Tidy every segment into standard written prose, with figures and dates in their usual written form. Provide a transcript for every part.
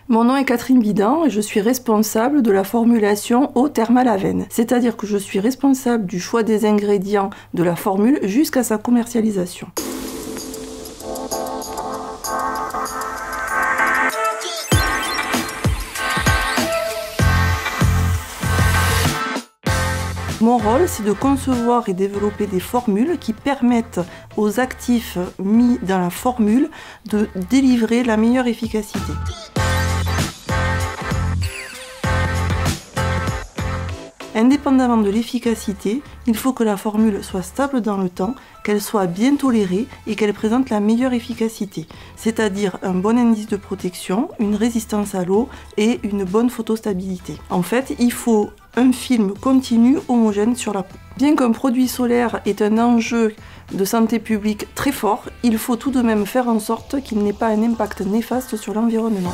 Mon nom est Catherine Bidan et je suis responsable de la formulation eau thermale Avène. C'est-à-dire que je suis responsable du choix des ingrédients de la formule jusqu'à sa commercialisation. Mon rôle, c'est de concevoir et développer des formules qui permettent aux actifs mis dans la formule de délivrer la meilleure efficacité. Indépendamment de l'efficacité, il faut que la formule soit stable dans le temps, qu'elle soit bien tolérée et qu'elle présente la meilleure efficacité, c'est-à-dire un bon indice de protection, une résistance à l'eau et une bonne photostabilité. En fait, il faut un film continu homogène sur la peau. Bien qu'un produit solaire est un enjeu de santé publique très fort, il faut tout de même faire en sorte qu'il n'ait pas un impact néfaste sur l'environnement.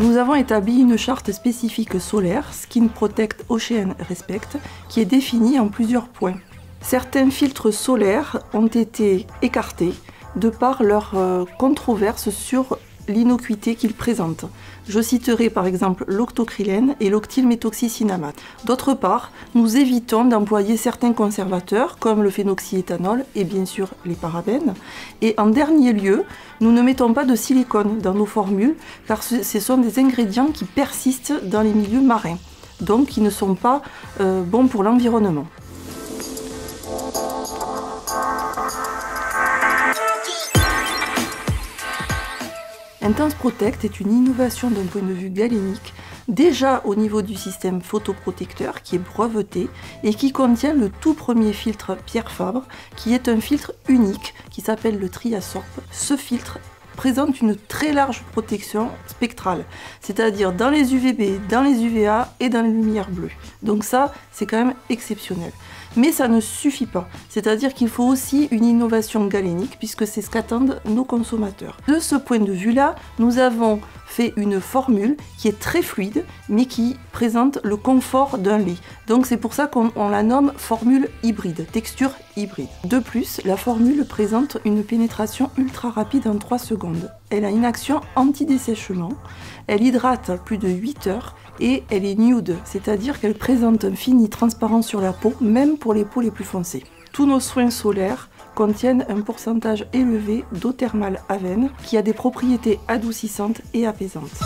Nous avons établi une charte spécifique solaire, Skin Protect Ocean Respect, qui est définie en plusieurs points. Certains filtres solaires ont été écartés de par leur controverse sur l'innocuité qu'ils présentent. Je citerai par exemple l'octocrylène et l'octylméthoxycinnamate. D'autre part, nous évitons d'employer certains conservateurs comme le phénoxyéthanol et bien sûr les parabènes. Et en dernier lieu, nous ne mettons pas de silicone dans nos formules car ce sont des ingrédients qui persistent dans les milieux marins, donc qui ne sont pas bons pour l'environnement. Intense Protect est une innovation d'un point de vue galénique, déjà au niveau du système photoprotecteur qui est breveté et qui contient le tout premier filtre Pierre Fabre, qui est un filtre unique qui s'appelle le Triasorb. Ce filtre présente une très large protection spectrale, c'est-à-dire dans les UVB, dans les UVA et dans les lumières bleues. Donc ça, c'est quand même exceptionnel. Mais ça ne suffit pas, c'est-à-dire qu'il faut aussi une innovation galénique puisque c'est ce qu'attendent nos consommateurs. De ce point de vue-là, nous avons fait une formule qui est très fluide mais qui présente le confort d'un lait. Donc c'est pour ça qu'on la nomme formule hybride, texture hybride. De plus, la formule présente une pénétration ultra rapide en 3 secondes. Elle a une action anti-dessèchement, elle hydrate plus de 8 heures et elle est nude, c'est-à-dire qu'elle présente un fini transparent sur la peau, même pour les peaux les plus foncées. Tous nos soins solaires contiennent un pourcentage élevé d'eau thermale Avène qui a des propriétés adoucissantes et apaisantes.